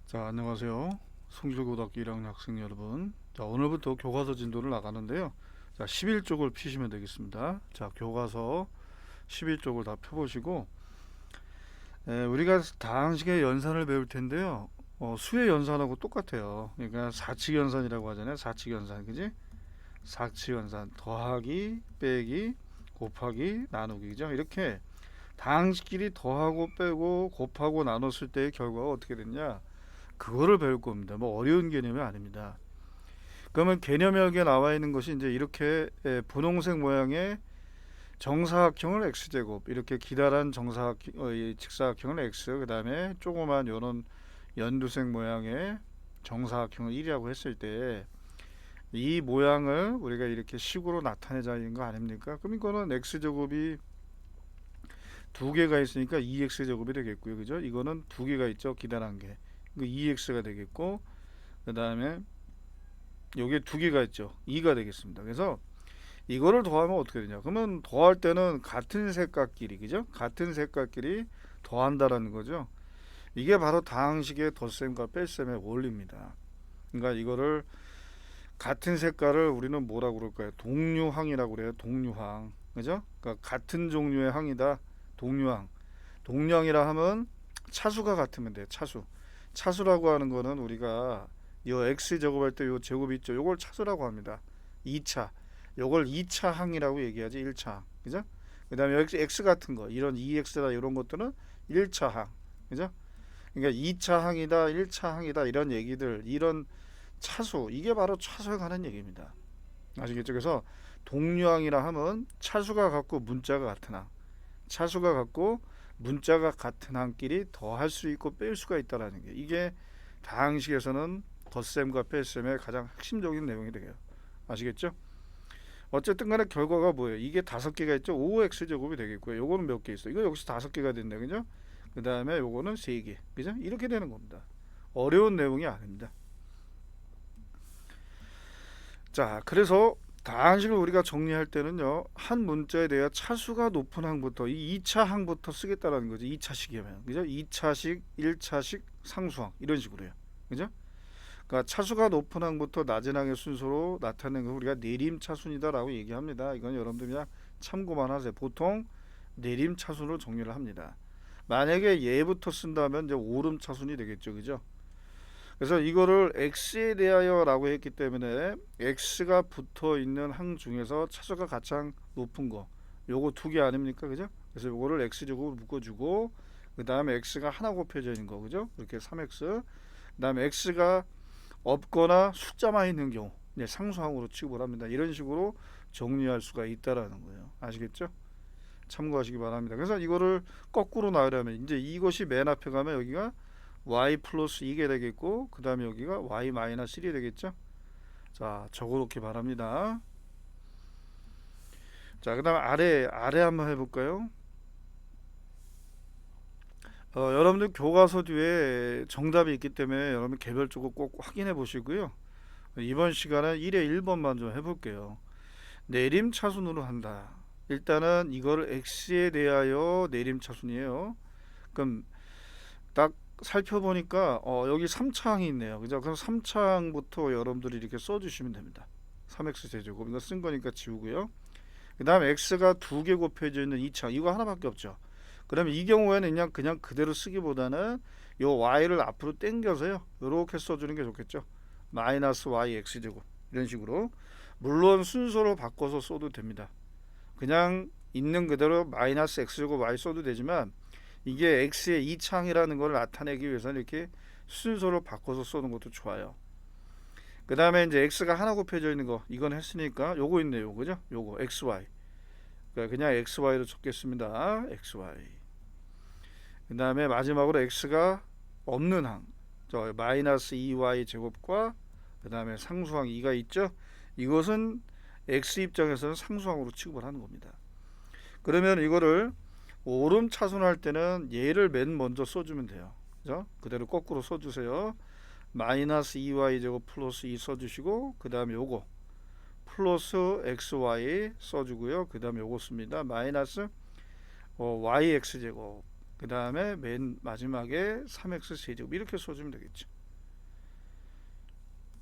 자, 안녕하세요. 송실고등학교 1학년 학생 여러분. 자, 오늘부터 교과서 진도를 나가는데요. 자, 11쪽을 피시면 되겠습니다. 자, 교과서 11쪽을 다 펴보시고, 우리가 다항식의 연산을 배울 텐데요. 수의 연산하고 똑같아요. 그러니까 사칙연산이라고 하잖아요. 사칙연산, 그지? 사칙연산, 더하기, 빼기, 곱하기, 나누기, 그죠? 이렇게 다항식끼리 더하고 빼고 곱하고 나눴을 때의 결과가 어떻게 됐냐? 그거를 배울 겁니다. 뭐 어려운 개념이 아닙니다. 그러면 개념역에 나와 있는 것이 이제 이렇게 분홍색 모양의 정사각형을 x제곱, 이렇게 기다란 직사각형을 x, 그 다음에 조그만 요런 연두색 모양의 정사각형을 1이라고 했을 때 이 모양을 우리가 이렇게 식으로 나타내자는 거 아닙니까? 그럼 이거는 x제곱이 두 개가 있으니까 2x제곱이 되겠고요. 그죠? 이거는 두 개가 있죠. 기다란 게. 그 2x가 되겠고, 그 다음에 여기에 두 개가 있죠. 2가 되겠습니다. 그래서 이거를 더하면 어떻게 되냐? 그러면 더할 때는 같은 색깔끼리, 그죠? 같은 색깔끼리 더한다라는 거죠. 이게 바로 다항식의 덧셈과 뺄셈의 원리입니다. 그러니까 이거를 같은 색깔을 우리는 뭐라고 그럴까요? 동류항이라고 그래요. 동류항. 그죠? 그러니까 같은 종류의 항이다. 동류항. 동류항이라 하면 차수가 같으면 돼요. 차수. 차수라고 하는 거는 우리가 요 x 제곱할 때 요 제곱 있죠. 요걸 차수라고 합니다. 2차. 요걸 2차 항이라고 얘기하지. 1차 항. 그죠? 그다음에 x 같은 거 이런 2x다 이런 것들은 1차 항. 그죠? 그러니까 2차 항이다, 1차 항이다 이런 얘기들, 이런 차수, 이게 바로 차수에 관한 얘기입니다. 아시겠죠? 그래서 동류항이라 하면 차수가 같고 문자가 같은 항. 차수가 같고 문자가 같은 항끼리 더할 수 있고 뺄 수가 있다라는 게, 이게 다항식에서는 덧셈과 뺄셈의 가장 핵심적인 내용이 되게요. 아시겠죠? 어쨌든 간에 결과가 뭐예요? 이게 다섯 개가 있죠. 5x 제곱이 되겠고요. 요거는 몇 개 있어? 이거 역시 다섯 개가 된다. 그죠? 그 다음에 요거는 세 개. 그죠? 이렇게 되는 겁니다. 어려운 내용이 아닙니다. 자, 그래서 다항식을 우리가 정리할 때는요, 한 문자에 대해 차수가 높은 항부터, 이 2차 항부터 쓰겠다라는 거죠. 2차식이면. 그죠? 2차식, 1차식, 상수항. 이런 식으로요. 그죠? 그러니까 차수가 높은 항부터 낮은 항의 순서로 나타내는 걸 우리가 내림차순이다라고 얘기합니다. 이건 여러분들 그냥 참고만 하세요. 보통 내림차순으로 정리를 합니다. 만약에 얘부터 쓴다면 이제 오름차순이 되겠죠. 그죠? 그래서 이거를 x에 대하여라고 했기 때문에 x가 붙어 있는 항 중에서 차수가 가장 높은 거, 요거 두 개 아닙니까? 그죠? 그래서 요거를 x제곱으로 묶어주고, 그 다음에 x가 하나 곱해져 있는 거, 그죠? 이렇게 3x. 그 다음에 x가 없거나 숫자만 있는 경우, 네, 상수항으로 취급을 합니다. 이런 식으로 정리할 수가 있다라는 거예요. 아시겠죠? 참고하시기 바랍니다. 그래서 이거를 거꾸로 나으려면 이제 이것이 맨 앞에 가면 여기가 y 플러스 2게 되겠고, 그 다음에 여기가 y 마이너스 1이 되겠죠. 자, 적어놓기 바랍니다. 자, 그 다음 아래 한번 해볼까요? 여러분들 교과서 뒤에 정답이 있기 때문에 여러분 개별적으로 꼭 확인해 보시고요. 이번 시간에 1에 1번만 좀 해볼게요. 내림차순으로 한다. 일단은 이거를 x에 대하여 내림차순이에요. 그럼 딱 살펴보니까 여기 3차항이 있네요. 그죠? 그럼 3차항부터 여러분들이 이렇게 써주시면 됩니다. 3x 제곱 이거 쓴 거니까 지우고요. 그 다음에 x가 두 개 곱해져 있는 2차항, 이거 하나밖에 없죠. 그러면 이 경우에는 그냥 그대로 쓰기보다는 요 y를 앞으로 당겨서요, 이렇게 써주는 게 좋겠죠. 마이너스 y x 제곱 이런 식으로. 물론 순서로 바꿔서 써도 됩니다. 그냥 있는 그대로 마이너스 x 제곱 y 써도 되지만, 이게 x의 2차항이라는 걸 나타내기 위해서는 이렇게 순서로 바꿔서 써는 것도 좋아요. 그 다음에 이제 x가 하나 곱해져 있는 거, 이건 했으니까 요거 있네요. 그죠? 요거 xy. 그러니까 그냥 xy로 적겠습니다. xy. 그 다음에 마지막으로 x가 없는 항, 저 마이너스 2y 제곱과 그 다음에 상수항 2가 있죠. 이것은 x 입장에서는 상수항으로 취급을 하는 겁니다. 그러면 이거를 오름차순할 때는 얘를 맨 먼저 써주면 돼요. 그죠? 그대로 거꾸로 써주세요. 마이너스 2y 제곱 플러스 2 써주시고, 그 다음에 요거 플러스 xy 써주고요. 그 다음에 요거 씁니다. 마이너스 yx 제곱, 그 다음에 맨 마지막에 3x 세제곱 이렇게 써주면 되겠죠.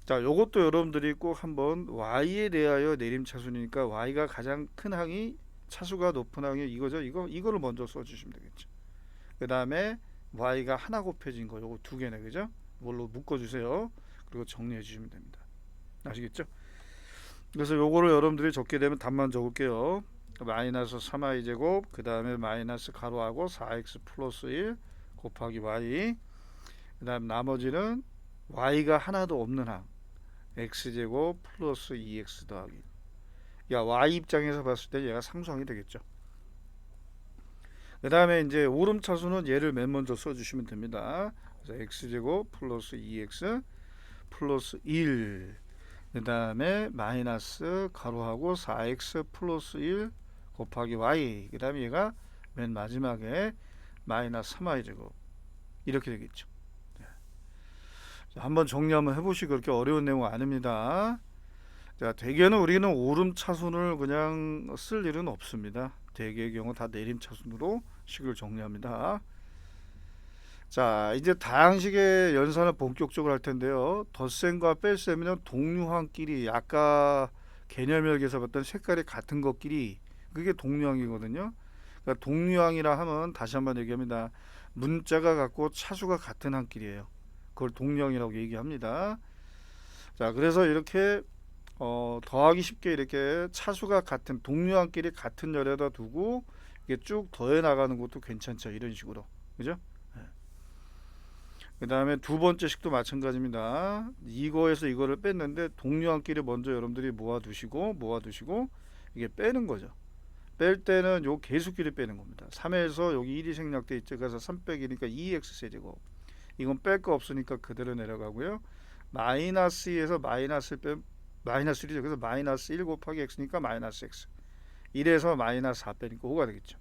자, 요것도 여러분들이 꼭 한번 y에 대하여 내림차순이니까 y가 가장 큰 항이 차수가 높은 항이 이거죠. 이거를 먼저 써주시면 되겠죠. 그 다음에 y가 하나 곱해진 거 요거 두 개네, 그죠? 이걸로 묶어주세요. 그리고 정리해 주시면 됩니다. 아시겠죠? 그래서 요거를 여러분들이 적게 되면 답만 적을게요. 마이너스 3y 제곱 그 다음에 마이너스 가로하고 4x 플러스 1 곱하기 y, 그 다음 나머지는 y가 하나도 없는 항 x제곱 플러스 2x 더하기, 야 y 입장에서 봤을 때 얘가 상수항이 되겠죠. 그 다음에 이제 오름차수는 얘를 맨 먼저 써주시면 됩니다. 그래서 x제곱 플러스 2x 플러스 1, 그 다음에 마이너스 가로하고 4x 플러스 1 곱하기 y, 그 다음에 얘가 맨 마지막에 마이너스 3y 제곱 이렇게 되겠죠. 자, 한번 정리 한번 해보시고 그렇게 어려운 내용 아닙니다. 자, 대개는 우리는 오름차순을 그냥 쓸 일은 없습니다. 대개의 경우 다 내림차순으로 식을 정리합니다. 자, 이제 다항식의 연산을 본격적으로 할 텐데요. 덧셈과 뺄셈은 동류항끼리 아까 개념역에서 봤던 색깔이 같은 것끼리 그게 동류항이거든요. 그러니까 동류항이라 하면 다시 한번 얘기합니다. 문자가 같고 차수가 같은 항끼리예요. 그걸 동류항이라고 얘기합니다. 자, 그래서 이렇게 더하기 쉽게 이렇게 차수가 같은 동류항끼리 같은 열에다 두고 이게 쭉 더해 나가는 것도 괜찮죠. 이런 식으로, 그죠? 그 다음에 두 번째 식도 마찬가지입니다. 이거에서 이거를 뺐는데 동류항끼리 먼저 여러분들이 모아두시고 이게 빼는 거죠. 뺄 때는 요 계수끼리 빼는 겁니다. 3에서 여기 1이 생략돼 있죠. 그래서 3 빼기니까 2x 세제곱. 이건 뺄 거 없으니까 그대로 내려가고요. 마이너스 2에서 마이너스 빼 마이너스 1이죠. 그래서 마이너스 1 곱하기 x니까 마이너스 x. 1에서 마이너스 4 빼니까 5가 되겠죠.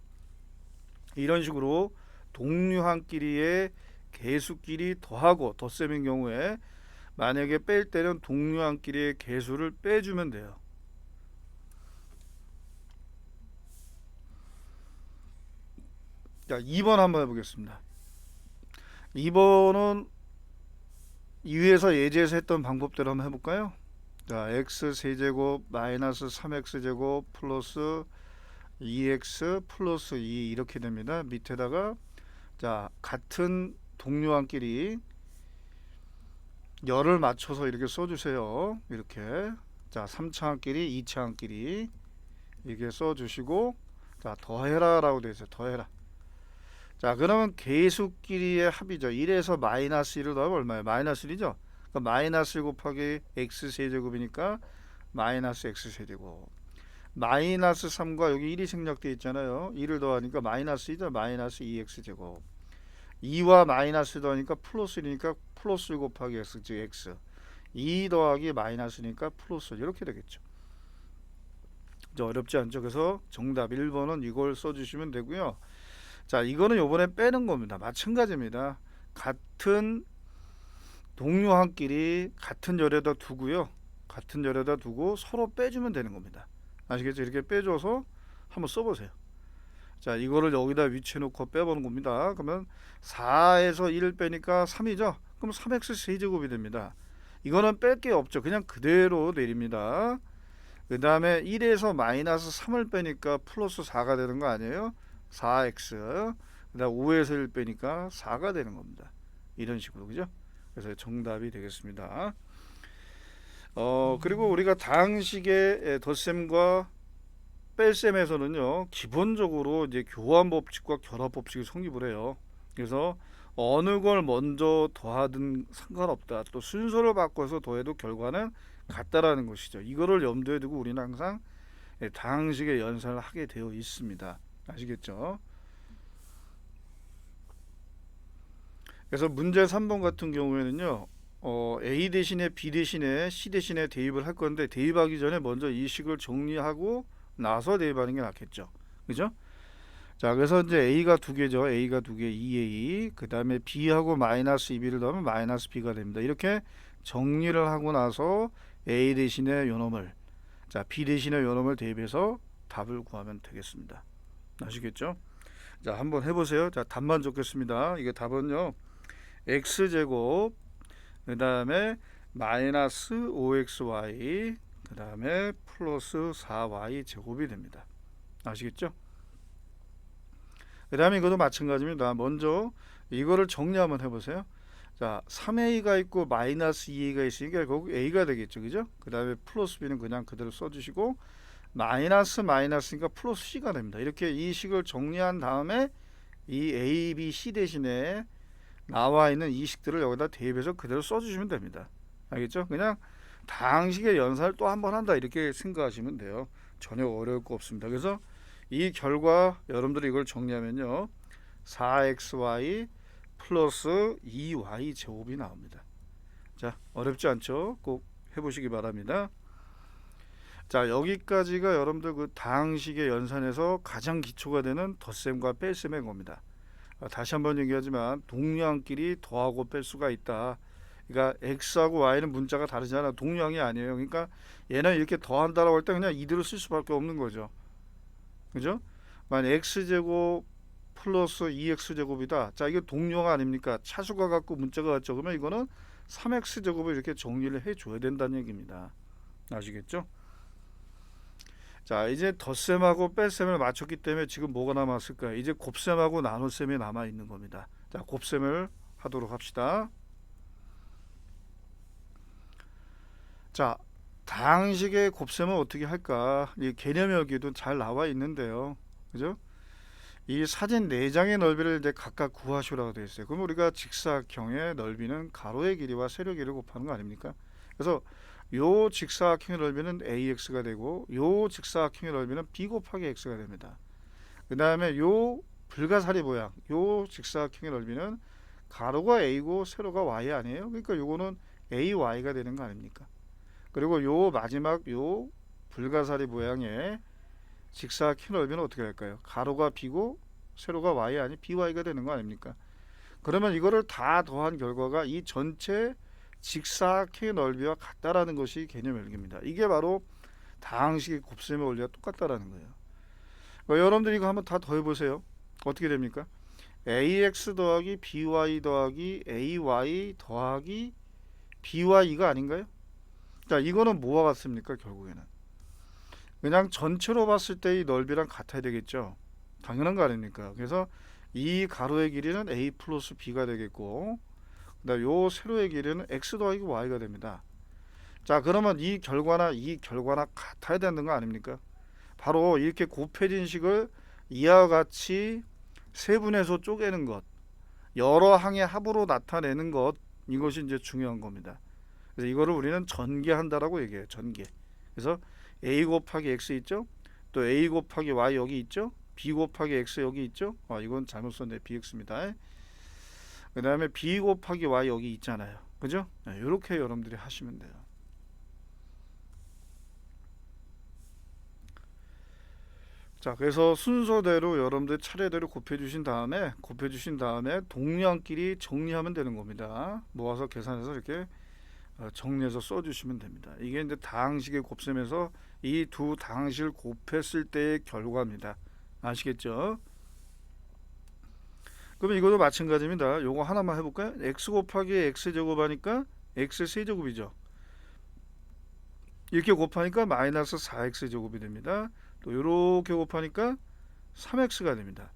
이런 식으로 동류항끼리의 개수끼리 더하고 덧셈인 경우에 만약에 뺄 때는 동류항끼리의 개수를 빼주면 돼요. 자, 2번 한번 해보겠습니다. 2번은 위에서 예제에서 했던 방법대로 한번 해볼까요? 자, x 세제곱 마이너스 3x 제곱 플러스 2x 플러스 2 이렇게 됩니다. 밑에다가 자, 같은 동류항끼리 열을 맞춰서 이렇게 써주세요. 이렇게 자, 3차항끼리 2차항끼리 이렇게 써주시고 자, 더해라 라고 되어 있어요. 더해라. 자, 그러면 계수끼리의 합이죠. 1에서 마이너스 1을 더하면 얼마예요? 마이너스 1이죠. 그러니까 마이너스 1 곱하기 x 세제곱이니까 마이너스 x 세제곱. 마이너스 3과 여기 1이 생략되어 있잖아요. 1을 더하니까 마이너스 2죠. 마이너스 2x 제곱. 2와 마이너스 더하니까 플러스 1이니까 플러스 1 곱하기 x 즉 x. 2 더하기 마이너스니까 플러스 이렇게 되겠죠. 이제 어렵지 않죠. 그래서 정답 1번은 이걸 써주시면 되고요. 자, 이거는 요번에 빼는 겁니다. 마찬가지입니다. 같은 동류항끼리 같은 열에다 두고요. 같은 열에다 두고 서로 빼주면 되는 겁니다. 아시겠죠? 이렇게 빼줘서 한번 써보세요. 자, 이거를 여기다 위치해 놓고 빼보는 겁니다. 그러면 4에서 1을 빼니까 3이죠? 그럼 3x 세제곱이 됩니다. 이거는 뺄 게 없죠. 그냥 그대로 내립니다. 그 다음에 1에서 마이너스 3을 빼니까 플러스 4가 되는 거 아니에요? 4x. 그 다음 5에서 1 빼니까 4가 되는 겁니다. 이런 식으로, 그죠? 그래서 정답이 되겠습니다. 그리고 우리가 다항식의 덧셈과 뺄셈에서는요, 기본적으로 이제 교환 법칙과 결합 법칙을 성립을 해요. 그래서 어느 걸 먼저 더하든 상관없다. 또 순서를 바꿔서 더해도 결과는 같다라는 것이죠. 이거를 염두에 두고 우리는 항상 다항식의 연산을 하게 되어 있습니다. 아시겠죠? 그래서 문제 3번 같은 경우에는요, A 대신에 B 대신에 C 대신에 대입을 할 건데 대입하기 전에 먼저 이 식을 정리하고 나서 대입하는 게 낫겠죠. 그죠? 자, 그래서 이제 A가 두 개죠. A가 두 개, 2A. 그 다음에 B하고 마이너스 2B를 더하면 마이너스 B가 됩니다. 이렇게 정리를 하고 나서 A 대신에 요놈을, 자, B 대신에 요놈을 대입해서 답을 구하면 되겠습니다. 아시겠죠? 자, 한번 해보세요. 자, 답만 적겠습니다. 이게 답은요, X제곱, 그 다음에 마이너스 5xy 그 다음에 플러스 4y 제곱이 됩니다. 아시겠죠? 그 다음에 이것도 마찬가지입니다. 먼저 이거를 정리 한번 해보세요. 자, 3a가 있고 마이너스 2a가 있으니까 결국 a가 되겠죠. 그죠? 그 다음에 플러스 b는 그냥 그대로 써주시고 마이너스니까 플러스 c가 됩니다. 이렇게 이 식을 정리한 다음에 이 a, b, c 대신에 나와 있는 이 식들을 여기다 대입해서 그대로 써주시면 됩니다. 알겠죠? 그냥 다항식의 연산을 또 한 번 한다 이렇게 생각하시면 돼요. 전혀 어려울 거 없습니다. 그래서 이 결과 여러분들이 이걸 정리하면요 4xy 플러스 2y 제곱이 나옵니다. 자, 어렵지 않죠? 꼭 해보시기 바랍니다. 자, 여기까지가 여러분들 그 다항식의 연산에서 가장 기초가 되는 덧셈과 뺄셈의 겁니다. 다시 한번 얘기하지만 동류항끼리 더하고 뺄 수가 있다. 그러니까 x하고 y는 문자가 다르잖아. 동류항이 아니에요. 그러니까 얘는 이렇게 더한다라고 할 때 그냥 이대로 쓸 수밖에 없는 거죠. 그죠? 만약 x제곱 플러스 2x제곱이다. 자, 이게 동류항 아닙니까? 차수가 같고 문자가 같죠. 그러면 이거는 3x제곱을 이렇게 정리를 해줘야 된다는 얘기입니다. 아시겠죠? 자, 이제 덧셈하고 뺄셈을 맞췄기 때문에 지금 뭐가 남았을까요? 이제 곱셈하고 나눗셈이 남아 있는 겁니다. 자, 곱셈을 하도록 합시다. 자, 다항식의 곱셈은 어떻게 할까? 이 개념이 여기도 잘 나와 있는데요. 그죠? 이 사진 4장의 넓이를 이제 각각 구하시라고 되어 있어요. 그럼 우리가 직사각형의 넓이는 가로의 길이와 세로의 길이를 곱하는 거 아닙니까? 그래서 요 직사각형의 넓이는 AX가 되고 요 직사각형의 넓이는 B 곱하기 X가 됩니다. 그 다음에 요 불가사리 모양 요 직사각형의 넓이는 가로가 A고 세로가 Y 아니에요? 그러니까 요거는 AY가 되는 거 아닙니까? 그리고 요 마지막 요 불가사리 모양의 직사각형 넓이는 어떻게 할까요? 가로가 B고 세로가 Y 아니 BY가 되는 거 아닙니까? 그러면 이거를 다 더한 결과가 이 전체 직사각형의 넓이와 같다라는 것이 개념 열기입니다. 이게 바로 다항식의 곱셈의 원리가 똑같다라는 거예요. 여러분들 이거 한번 다 더해보세요. 어떻게 됩니까? ax 더하기 by 더하기 ay 더하기 by가 아닌가요? 자, 이거는 뭐와 같습니까? 결국에는 그냥 전체로 봤을 때 이 넓이랑 같아야 되겠죠. 당연한 거 아닙니까? 그래서 이 가로의 길이는 a 플러스 b가 되겠고 그다음 요 세로의 길이는 x 더하기 y가 됩니다. 자, 그러면 이 결과나 같아야 되는 거 아닙니까? 바로 이렇게 곱해진 식을 이와 같이 세분해서 쪼개는 것, 여러 항의 합으로 나타내는 것, 이것이 이제 중요한 겁니다. 그래서 이거를 우리는 전개한다라고 얘기해요. 전개. 그래서 a 곱하기 x 있죠? 또 a 곱하기 y 여기 있죠? b 곱하기 x 여기 있죠? 이건 잘못 썼네. bx입니다. 그 다음에 b 곱하기 y 여기 있잖아요. 그죠? 이렇게 여러분들이 하시면 돼요. 자, 그래서 순서대로 여러분들 차례대로 곱해주신 다음에 동량끼리 정리하면 되는 겁니다. 모아서 계산해서 이렇게 정리해서 써주시면 됩니다. 이게 이제 다항식의 곱셈에서 이 두 다항식을 곱했을 때의 결과입니다. 아시겠죠? 그러면 이것도 마찬가지입니다. 요거 하나만 해볼까요? x 곱하기 x제곱 하니까 x 세제곱이죠. 이렇게 곱하니까 마이너스 4x제곱이 됩니다. 또 이렇게 곱하니까 3x가 됩니다.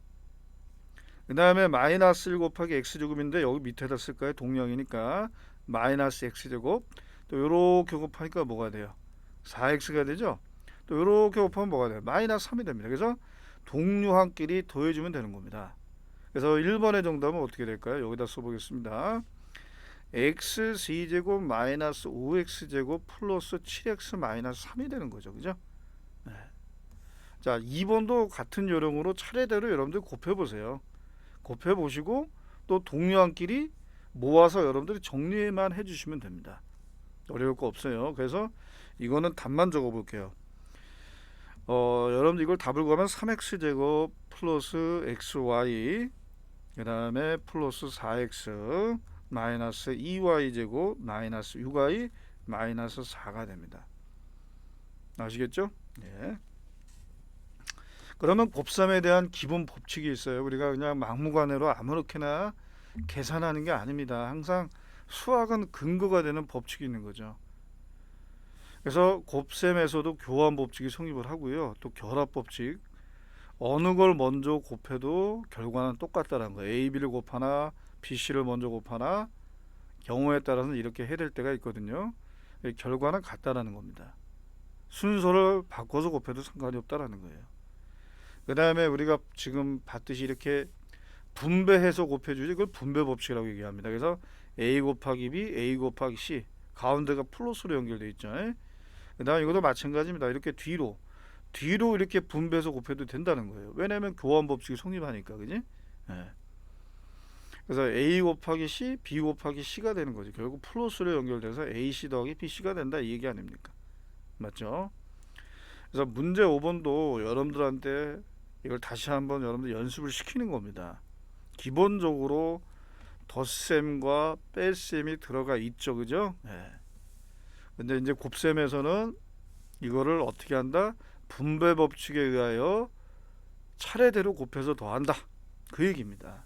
그 다음에 마이너스 1 곱하기 x제곱인데 여기 밑에다 쓸까요? 동량이니까 마이너스 x제곱. 또 이렇게 곱하니까 뭐가 돼요? 4x가 되죠. 또 이렇게 곱하면 뭐가 돼요? 마이너스 3이 됩니다. 그래서 동류항끼리 더해주면 되는 겁니다. 그래서 1번의 정답은 어떻게 될까요? 여기다 써보겠습니다. x c제곱 마이너스 5x제곱 플러스 7x 마이너스 3이 되는 거죠. 그죠? 네. 자, 2번도 같은 요령으로 차례대로 여러분들 곱해보세요. 곱해보시고 또 동류항끼리 모아서 여러분들이 정리만 해주시면 됩니다. 어려울 거 없어요. 그래서 이거는 답만 적어볼게요. 여러분들 이걸 답을 구하면 3x제곱 플러스 xy 그 다음에 플러스 4x 마이너스 2y제곱 마이너스 6y 마이너스 4가 됩니다. 아시겠죠? 예. 그러면 곱셈에 대한 기본 법칙이 있어요. 우리가 그냥 막무가내로 아무렇게나 계산하는 게 아닙니다. 항상 수학은 근거가 되는 법칙이 있는 거죠. 그래서 곱셈에서도 교환 법칙이 성립을 하고요. 또 결합 법칙, 어느 걸 먼저 곱해도 결과는 똑같다는 거예요. A, B를 곱하나 B, C를 먼저 곱하나 경우에 따라서는 이렇게 해야 될 때가 있거든요. 결과는 같다라는 겁니다. 순서를 바꿔서 곱해도 상관이 없다라는 거예요. 그 다음에 우리가 지금 봤듯이 이렇게 분배해서 곱해주지, 이걸 분배 법칙이라고 얘기합니다. 그래서 A 곱하기 B, A 곱하기 C, 가운데가 플러스로 연결되어 있죠. 그 다음에 이것도 마찬가지입니다. 이렇게 뒤로 이렇게 분배해서 곱해도 된다는 거예요. 왜냐하면 교환 법칙이 성립하니까, 그지? 예. 그래서 A 곱하기 C, B 곱하기 C가 되는 거지. 결국 플러스로 연결돼서 AC 더하기 BC가 된다, 이 얘기 아닙니까? 맞죠? 그래서 문제 5번도 여러분들한테 이걸 다시 한번 여러분들 연습을 시키는 겁니다. 기본적으로 덧셈과 뺄셈이 들어가 있죠, 그죠? 네. 근데 이제 곱셈에서는 이거를 어떻게 한다? 분배 법칙에 의하여 차례대로 곱해서 더한다, 그 얘기입니다.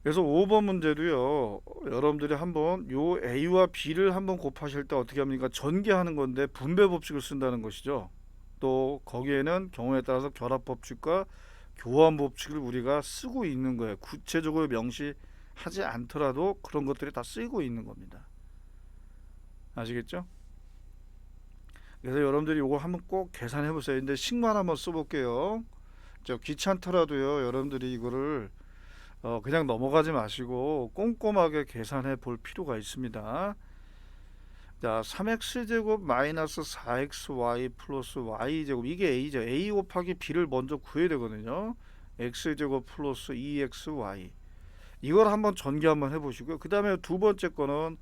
그래서 5번 문제도요, 여러분들이 한번 요 A와 B를 한번 곱하실 때 어떻게 합니까? 전개하는 건데 분배 법칙을 쓴다는 것이죠. 또 거기에는 경우에 따라서 결합 법칙과 교환 법칙을 우리가 쓰고 있는 거예요. 구체적으로 명시하지 않더라도 그런 것들이 다 쓰이고 있는 겁니다. 아시겠죠? 그래서 여러분들이 이거 한번 꼭 계산해 보세요. 근데 식만 한번 써볼게요. 귀찮더라도요, 여러분들이 이거를 그냥 넘어가지 마시고 꼼꼼하게 계산해 볼 필요가 있습니다. 자, 3x제곱 마이너스 4xy 플러스 y제곱, 이게 a죠. a 곱하기 b를 먼저 구해야 되거든요. x제곱 플러스 2xy, 이걸 한번 전개 한번 해보시고요. 그 다음에 두 번째 거는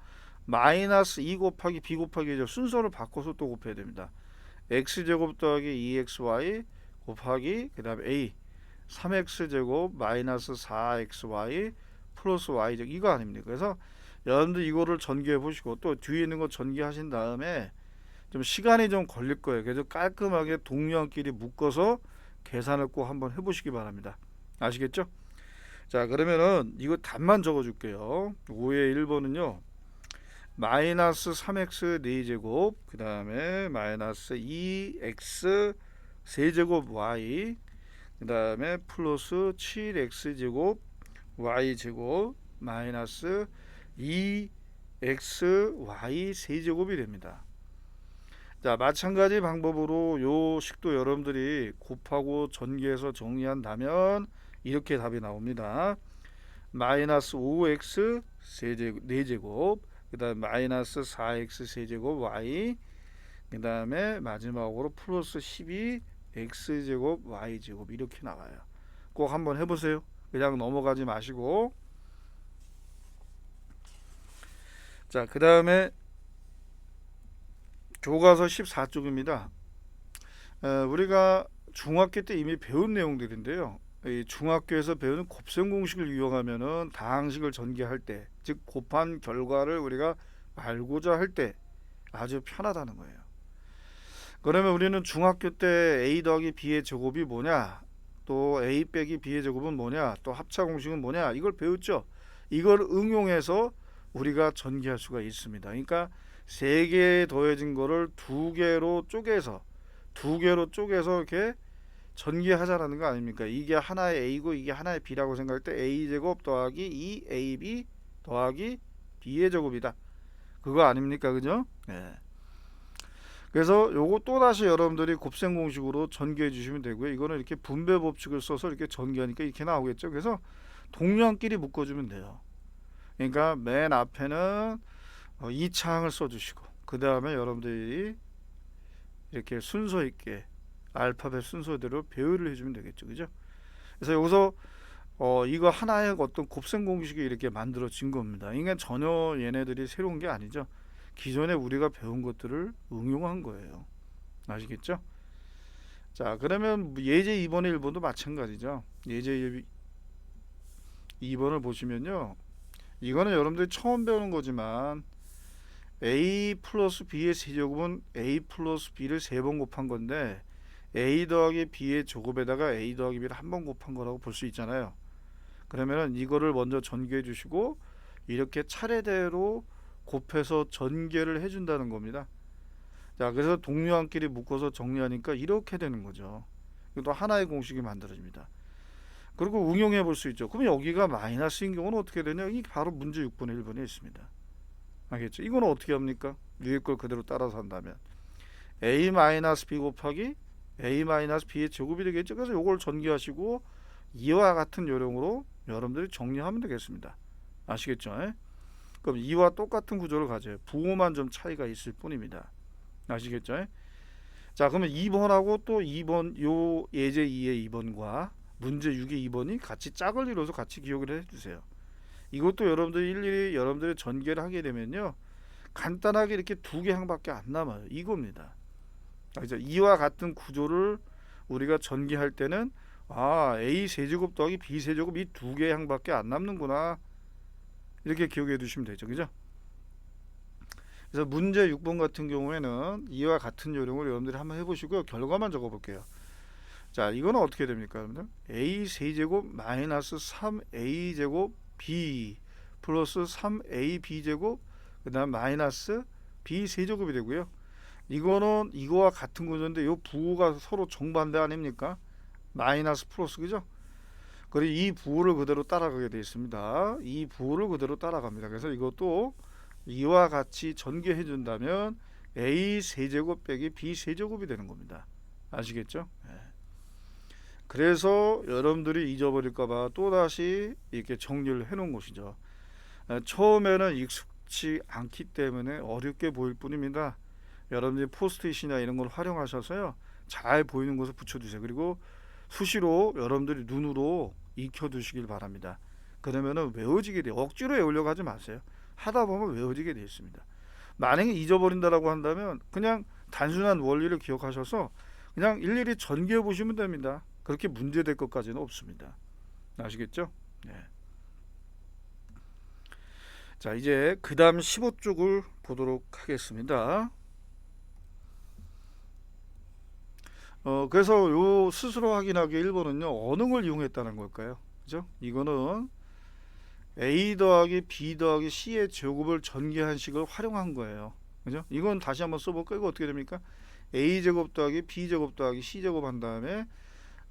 마이너스 2 곱하기 b 곱하기죠. 순서를 바꿔서 또 곱해야 됩니다. x제곱 더하기 2xy 곱하기 그 다음에 a, 3x제곱 마이너스 4xy 플러스 y제곱, 이거 아닙니까? 그래서 여러분들 이거를 전개해 보시고 또 뒤에 있는 거 전개하신 다음에 좀 시간이 좀 걸릴 거예요. 그래서 깔끔하게 동량끼리 묶어서 계산을 꼭 한번 해보시기 바랍니다. 아시겠죠? 자, 그러면은 이거 답만 적어줄게요. 5의 1번은요, 마이너스 3x 4제곱, 그 다음에 마이너스 2x 세제곱 y, 그 다음에 플러스 7x제곱 y제곱 마이너스 2xy 세제곱이 됩니다. 자, 마찬가지 방법으로 요 식도 여러분들이 곱하고 전개해서 정리한다면 이렇게 답이 나옵니다. 마이너스 5x 세제곱 4제곱, 그 다음에 마이너스 4x 세제곱 y, 그 다음에 마지막으로 플러스 12x제곱 y제곱, 이렇게 나와요. 꼭 한번 해보세요. 그냥 넘어가지 마시고. 자, 그 다음에 교과서 14쪽입니다. 우리가 중학교 때 이미 배운 내용들인데요. 이 중학교에서 배우는 곱셈 공식을 이용하면은 다항식을 전개할 때, 즉 곱한 결과를 우리가 알고자 할 때 아주 편하다는 거예요. 그러면 우리는 중학교 때 a 더하기 b의 제곱이 뭐냐, 또 a 빼기 b의 제곱은 뭐냐, 또 합차 공식은 뭐냐, 이걸 배웠죠. 이걸 응용해서 우리가 전개할 수가 있습니다. 그러니까 3개 더해진 거를 2개로 쪼개서 이렇게 전개하자라는 거 아닙니까? 이게 하나의 a고 이게 하나의 b라고 생각할 때 a제곱 더하기 2ab 더하기 b의 제곱이다, 그거 아닙니까? 그죠? 네. 그래서 요거 또다시 여러분들이 곱셈 공식으로 전개해 주시면 되고요. 이거는 이렇게 분배 법칙을 써서 이렇게 전개하니까 이렇게 나오겠죠. 그래서 동량끼리 묶어주면 돼요. 그러니까 맨 앞에는 2차항을 써주시고, 그 다음에 여러분들이 이렇게 순서 있게 알파벳 순서대로 배열을 해주면 되겠죠, 그죠? 그래서 여기서 이거 하나의 어떤 곱셈 공식이 이렇게 만들어진 겁니다. 그러니까 전혀 얘네들이 새로운 게 아니죠. 기존에 우리가 배운 것들을 응용한 거예요. 아시겠죠? 자, 그러면 예제 2번의 1번도 마찬가지죠. 예제 2번을 보시면요, 이거는 여러분들이 처음 배우는 거지만 a 플러스 b의 세제곱은 a 플러스 b를 3번 곱한 건데 a 더하기 b의 제곱에다가 a 더하기 b를 한 번 곱한 거라고 볼 수 있잖아요. 그러면은 이거를 먼저 전개해 주시고 이렇게 차례대로 곱해서 전개를 해준다는 겁니다. 자, 그래서 동료항끼리 묶어서 정리하니까 이렇게 되는 거죠. 이것도 하나의 공식이 만들어집니다. 그리고 응용해 볼 수 있죠. 그럼 여기가 마이너스인 경우는 어떻게 되냐? 이 바로 문제 6번의 1번에 있습니다. 알겠죠? 이거는 어떻게 합니까? 위에 걸 그대로 따라서 한다면 a-b 곱하기 a-b의 제곱이 되겠죠. 그래서 이걸 전개하시고 이와 같은 요령으로 여러분들이 정리하면 되겠습니다. 아시겠죠? 그럼 이와 똑같은 구조를 가져요. 부호만 좀 차이가 있을 뿐입니다. 아시겠죠? 자, 그러면 2번하고 또 2번 요 예제 2의 2번과 문제 6의 2번이 같이 짝을 이뤄서 같이 기억을 해주세요. 이것도 여러분들이 일일이 여러분들이 전개를 하게 되면요, 간단하게 이렇게 두 개 항밖에 안 남아요. 이겁니다. 그래서 이와 같은 구조를 우리가 전개할 때는 a 세제곱 더하기 b 세제곱 이 두 개 항밖에 안 남는구나, 이렇게 기억해 두시면 되죠. 그죠? 그래서 문제 6번 같은 경우에는 이와 같은 요령을 여러분들이 한번 해보시고요. 결과만 적어볼게요. 자, 이거는 어떻게 됩니까, 여러분들? a 세제곱 마이너스 3a 제곱 b 플러스 3ab 제곱 그 다음 마이너스 b 세제곱이 되고요. 이거는 이거와 같은 구조인데 이 부호가 서로 정반대 아닙니까? 마이너스 플러스, 그죠? 그리고 이 부호를 그대로 따라가게 되어 있습니다. 이 부호를 그대로 따라갑니다. 그래서 이것도 이와 같이 전개해 준다면 a 세제곱 빼기 b 세제곱이 되는 겁니다. 아시겠죠? 그래서 여러분들이 잊어버릴까봐 또다시 이렇게 정리를 해 놓은 것이죠. 처음에는 익숙치 않기 때문에 어렵게 보일 뿐입니다. 여러분들이 포스트잇이나 이런 걸 활용하셔서요, 잘 보이는 곳에 붙여두세요. 그리고 수시로 여러분들이 눈으로 익혀두시길 바랍니다. 그러면은 외워지게 돼요. 억지로 외우려고 하지 마세요. 하다 보면 외워지게 되어 있습니다. 만약에 잊어버린다라고 한다면 그냥 단순한 원리를 기억하셔서 그냥 일일이 전개해 보시면 됩니다. 그렇게 문제될 것까지는 없습니다. 아시겠죠? 네. 자, 이제 그 다음 15쪽을 보도록 하겠습니다. 그래서 요 스스로 확인하기 1번은요, 어느 걸 이용했다는 걸까요? 그죠? 이거는 a 더하기 b 더하기 c의 제곱을 전개한 식을 활용한 거예요. 그죠? 이건 다시 한번 써볼까요? 이거 어떻게 됩니까? a 제곱 더하기 b 제곱 더하기 c 제곱 한 다음에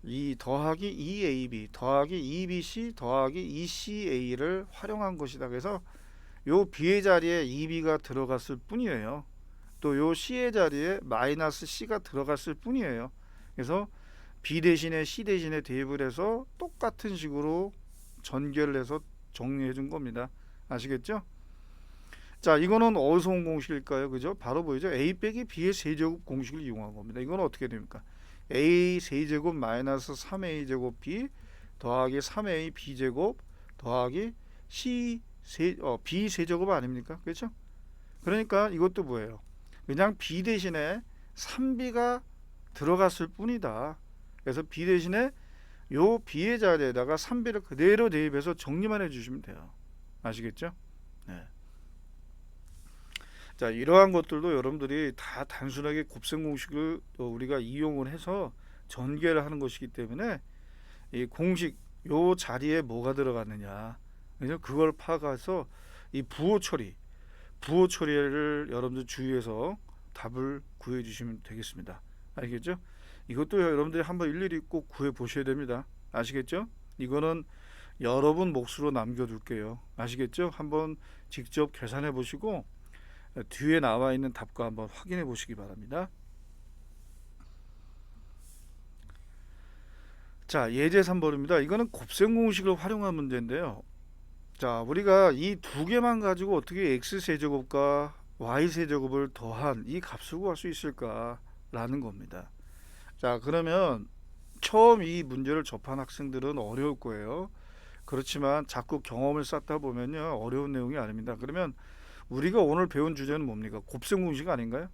이 더하기 2ab 더하기 2bc 더하기 2ca를 활용한 것이다. 그래서 요 b의 자리에 2b가 들어갔을 뿐이에요. 또 요 c의 자리에 마이너스 c가 들어갔을 뿐이에요. 그래서 b 대신에 c 대신에 대입을 해서 똑같은 식으로 전개를 해서 정리해 준 겁니다. 아시겠죠? 자, 이거는 어디서 온 공식일까요? 그죠? 바로 보이죠? a 빼기 b의 세제곱 공식을 이용한 겁니다. 이건 어떻게 됩니까? a 세제곱 마이너스 3a 제곱 b 더하기 3a b 제곱 더하기 b 세제곱 아닙니까? 그렇죠? 그러니까 이것도 뭐예요? 그냥 b 대신에 3b가 들어갔을 뿐이다. 그래서 b 대신에 요 b의 자리에다가 3b를 그대로 대입해서 정리만 해주시면 돼요. 아시겠죠? 네. 자, 이러한 것들도 여러분들이 다 단순하게 곱셈 공식을 우리가 이용을 해서 전개를 하는 것이기 때문에 이 공식 요 자리에 뭐가 들어갔느냐, 그래서 그걸 파악해서 이 부호 처리를 여러분들 주의해서 답을 구해 주시면 되겠습니다. 알겠죠? 이것도 여러분들이 한번 일일이 꼭 구해 보셔야 됩니다. 아시겠죠? 이거는 여러분 몫으로 남겨둘게요. 아시겠죠? 한번 직접 계산해 보시고 뒤에 나와 있는 답과 한번 확인해 보시기 바랍니다. 자, 예제 3번입니다. 이거는 곱셈 공식을 활용한 문제인데요. 자, 우리가 이 두 개만 가지고 어떻게 x세제곱과 y세제곱을 더한 이 값을 구할 수 있을까라는 겁니다. 자, 그러면 처음 이 문제를 접한 학생들은 어려울 거예요. 그렇지만 자꾸 경험을 쌓다 보면요, 어려운 내용이 아닙니다. 그러면 우리가 오늘 배운 주제는 뭡니까? 곱셈 공식 아닌가요?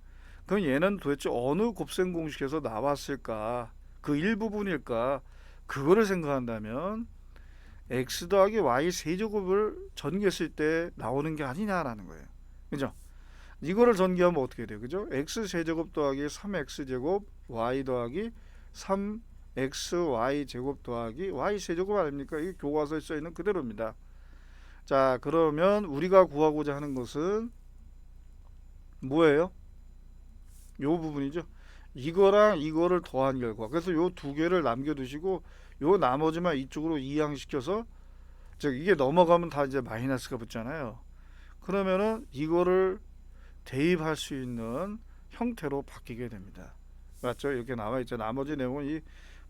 그럼 얘는 도대체 어느 곱셈 공식에서 나왔을까? 그 일부분일까? 그거를 생각한다면 x 더하기 y 세제곱을 전개했을 때 나오는 게 아니냐라는 거예요. 그죠? 이거를 전개하면 어떻게 돼요? 그죠? x 세제곱 더하기 3x 제곱 y 더하기 3 xy 제곱 더하기 y 세제곱 아닙니까? 이게 교과서에 써 있는 그대로입니다. 자, 그러면 우리가 구하고자 하는 것은 뭐예요? 요 부분이죠. 이거랑 이거를 더한 결과. 그래서 요 두 개를 남겨두시고 요 나머지만 이쪽으로 이항시켜서, 즉 이게 넘어가면 다 이제 마이너스가 붙잖아요. 그러면은 이거를 대입할 수 있는 형태로 바뀌게 됩니다. 맞죠? 이렇게 나와 있죠. 나머지 내용은 이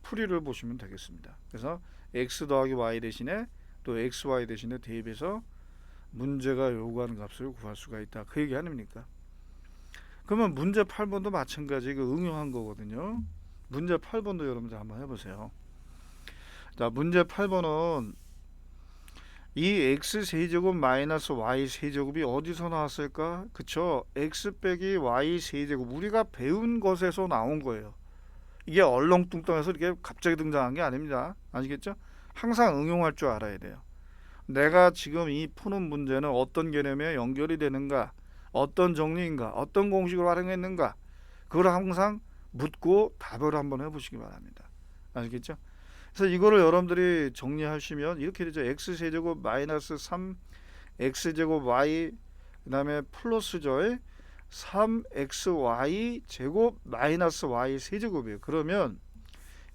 풀이를 보시면 되겠습니다. 그래서 x 더하기 y 대신에 또 xy 대신에 대입해서 문제가 요구하는 값을 구할 수가 있다. 그 얘기 아닙니까? 그러면 문제 8번도 마찬가지 그 응용한 거거든요. 문제 8번도 여러분들 한번 해보세요. 자, 문제 8번은 이 x 세제곱 마이너스 y 세제곱이 어디서 나왔을까? 그쵸? x 빼기 y 세제곱, 우리가 배운 것에서 나온 거예요. 이게 얼렁뚱땅해서 이렇게 갑자기 등장한 게 아닙니다. 아시겠죠? 항상 응용할 줄 알아야 돼요. 내가 지금 이 푸는 문제는 어떤 개념에 연결이 되는가, 어떤 정리인가, 어떤 공식을 활용했는가, 그걸 항상 묻고 답을 한번 해보시기 바랍니다. 아시겠죠? 그래서 이거를 여러분들이 정리하시면 이렇게 되죠. x세제곱 마이너스 3 x제곱 y 그 다음에 플러스죠. 3xy 제곱 마이너스 y 세제곱이에요. 그러면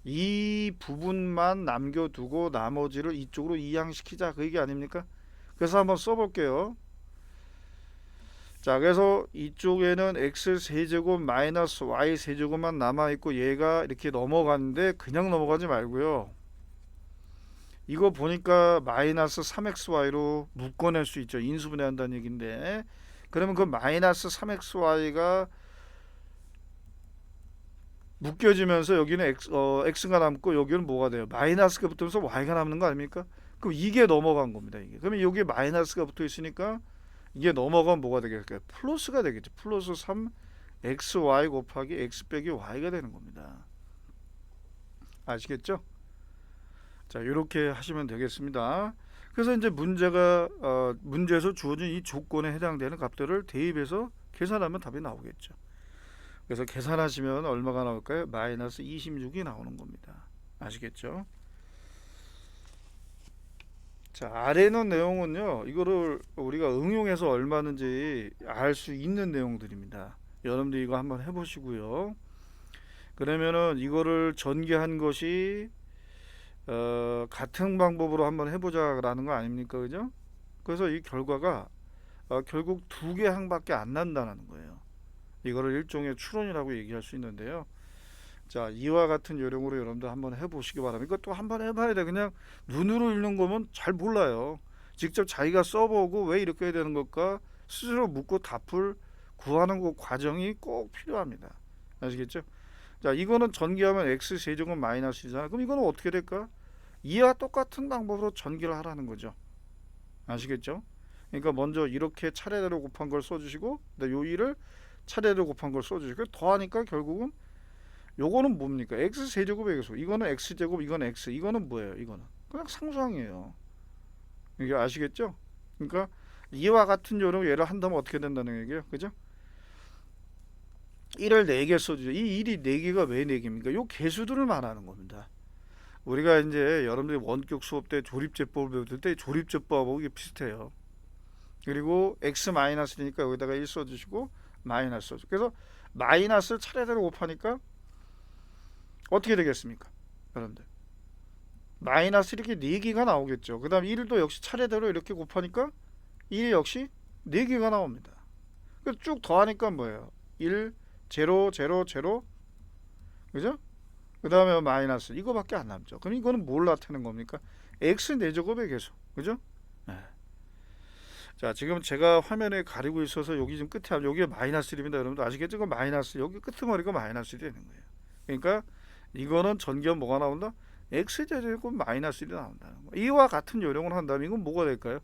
이 부분만 남겨두고 나머지를 이쪽으로 이항시키자, 그 얘기 아닙니까? 그래서 한번 써볼게요. 자, 그래서 이쪽에는 x 세제곱 마이너스 y 세제곱만 남아있고 얘가 이렇게 넘어가는데 그냥 넘어가지 말고요. 이거 보니까 마이너스 3xy로 묶어낼 수 있죠. 인수분해한다는 얘기인데, 그러면 그 마이너스 3xy가 묶여지면서 여기는 x가 남고 여기는 뭐가 돼요? 마이너스가 붙으면서 y가 남는 거 아닙니까? 그럼 이게 넘어간 겁니다. 이게. 그러면 여기 마이너스가 붙어 있으니까 이게 넘어가면 뭐가 되겠어요? 플러스가 되겠죠. 플러스 3xy 곱하기 x 빼기 y가 되는 겁니다. 아시겠죠? 자, 이렇게 하시면 되겠습니다. 그래서 이제 문제에서 주어진 이 조건에 해당되는 값들을 대입해서 계산하면 답이 나오겠죠. 그래서 계산하시면 얼마가 나올까요? 마이너스 26이 나오는 겁니다. 아시겠죠? 자, 아래 있는 내용은요, 이거를 우리가 응용해서 얼마는지 알 수 있는 내용들입니다. 여러분들 이거 한번 해보시고요. 그러면은 이거를 전개한 것이 같은 방법으로 한번 해보자라는 거 아닙니까, 그죠? 그래서 이 결과가 결국 두 개 항밖에 안 난다는 거예요. 이거를 일종의 추론이라고 얘기할 수 있는데요. 자, 이와 같은 요령으로 여러분들 한번 해보시기 바랍니다. 이것도 한번 해봐야 돼. 그냥 눈으로 읽는 거면 잘 몰라요. 직접 자기가 써보고 왜 이렇게 해야 되는 걸까 스스로 묻고 답을 구하는 그 과정이 꼭 필요합니다. 아시겠죠? 자, 이거는 전개하면 x 세제곱 마이너스잖아. 그럼 이거는 어떻게 될까? 이와 똑같은 방법으로 전개를 하라는 거죠. 아시겠죠? 그러니까 먼저 이렇게 차례대로 곱한 걸 써주시고, 요 2를 차례대로 곱한 걸 써주시고, 더하니까 결국은 요거는 뭡니까? x 세제곱의 계수. 이거는 x 제곱, 이건 x. 이거는 뭐예요? 이거는 그냥 상수항이에요. 이게 아시겠죠? 그러니까 이와 같은 요령 얘를 한다면 어떻게 된다는 얘기예요, 그죠? 1을 4개 써주죠. 이 1이 4개가 왜 4개입니까? 요 개수들을 말하는 겁니다. 우리가 이제 여러분들이 원격 수업 때 조립제법을 배울 때 조립제법하고 이게 비슷해요. 그리고 x 마이너스니까 여기다가 1 써주시고 마이너스 써주고, 그래서 마이너스를 차례대로 곱하니까 어떻게 되겠습니까? 여러분들 마이너스 이렇게 4개가 나오겠죠. 그 다음 1도 역시 차례대로 이렇게 곱하니까 1이 역시 4개가 나옵니다. 쭉 더하니까 뭐예요? 1, 0, 0, 0, 그죠? 그 다음에 마이너스 이거밖에 안 남죠. 그럼 이거는 뭘 나타내는 겁니까? x 4제곱의 개수, 그죠? 네. 자, 지금 제가 화면에 가리고 있어서 여기 지금 끝에 여기가 마이너스 1입니다. 여러분들 아시겠죠? 그 마이너스 여기 끄트머리가 마이너스 1이 되는 거예요. 그러니까 이거는 전기가 뭐가 나온다? x 제곱 마이너스 1이 나온다는 거. 이와 같은 요령을 한다면 이건 뭐가 될까요?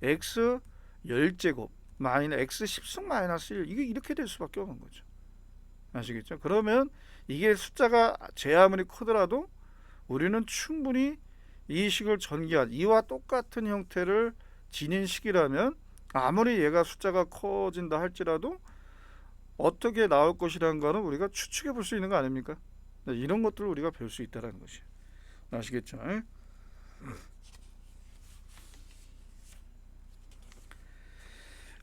x 10제곱 마이너스 x 10승 마이너스 1, 이게 이렇게 될 수밖에 없는 거죠. 아시겠죠? 그러면 이게 숫자가 제 아무리 크더라도 우리는 충분히 이 식을 전개한 이와 똑같은 형태를 지닌 식이라면 아무리 얘가 숫자가 커진다 할지라도 어떻게 나올 것이라는 거는 우리가 추측해 볼 수 있는 거 아닙니까? 이런 것들을 우리가 배울 수 있다는 것이 아시겠죠?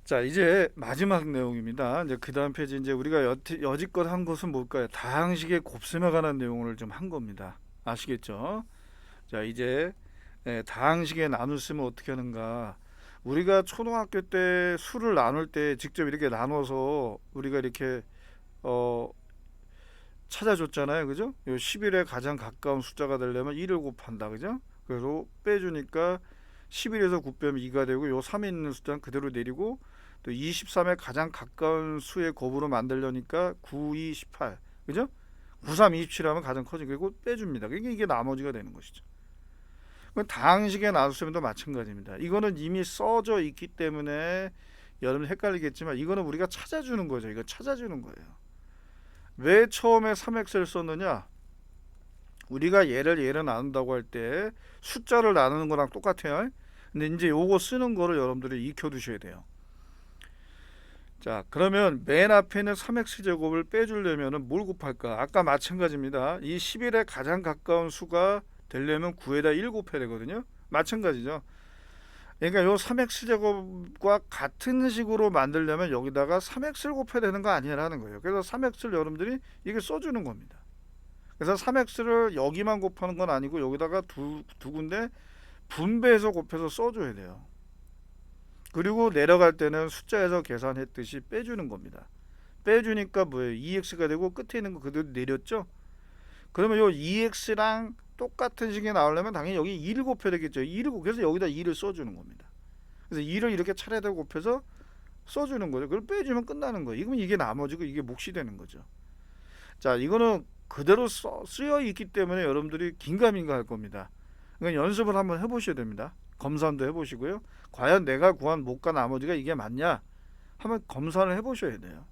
자, 이제 마지막 내용입니다. 이제 그 다음 페이지 이제 우리가 여지껏 한 것은 뭘까요? 다항식의 곱셈에 관한 내용을 좀 한 겁니다. 아시겠죠? 자, 이제 다항식의 나눗셈을 어떻게 하는가? 우리가 초등학교 때 수를 나눌 때 직접 이렇게 나눠서 우리가 이렇게 찾아줬잖아요, 그죠? 요 11에 가장 가까운 숫자가 되려면 1을 곱한다, 그죠? 그래서 빼주니까 11에서 9 빼면 2가 되고 요 3에 있는 숫자는 그대로 내리고 또 23에 가장 가까운 수의 곱으로 만들려니까 9, 2, 18, 그죠? 9, 3, 27 하면 가장 커진 그리고 빼줍니다. 그러니까 이게 나머지가 되는 것이죠. 다항식의 나눗셈도 마찬가지입니다. 이거는 이미 써져 있기 때문에 여러분 헷갈리겠지만 이거는 우리가 찾아주는 거죠. 이거 찾아주는 거예요. 왜 처음에 3x를 썼느냐? 우리가 얘를 나눈다고 할 때 숫자를 나누는 거랑 똑같아요. 근데 이제 요거 쓰는 거를 여러분들이 익혀 두셔야 돼요. 자, 그러면 맨 앞에 있는 3x제곱을 빼주려면 뭘 곱할까? 아까 마찬가지입니다. 이 11에 가장 가까운 수가 되려면 9에다 1 곱해야 되거든요. 마찬가지죠. 그러니까 요 3x제곱과 같은 식으로 만들려면 여기다가 3x를 곱해야 되는 거 아니라는 거예요. 그래서 3x를 여러분들이 이게 써주는 겁니다. 그래서 3x를 여기만 곱하는 건 아니고 여기다가 두 군데 분배해서 곱해서 써줘야 돼요. 그리고 내려갈 때는 숫자에서 계산했듯이 빼주는 겁니다. 빼주니까 뭐예요? 2x가 되고 끝에 있는 거 그대로 내렸죠? 그러면 요 2x랑 똑같은 식이 나오려면 당연히 여기 2를 곱해야 되겠죠. 2를 그래서 여기다 2를 써주는 겁니다. 그래서 2를 이렇게 차례대로 곱해서 써주는 거죠. 그걸 빼주면 끝나는 거예요. 이러면 이게 나머지고 이게 몫이 되는 거죠. 자, 이거는 그대로 쓰여 있기 때문에 여러분들이 긴가민가 할 겁니다. 그러니까 연습을 한번 해보셔야 됩니다. 검산도 해보시고요. 과연 내가 구한 몫과 나머지가 이게 맞냐? 한번 검사를 해보셔야 돼요.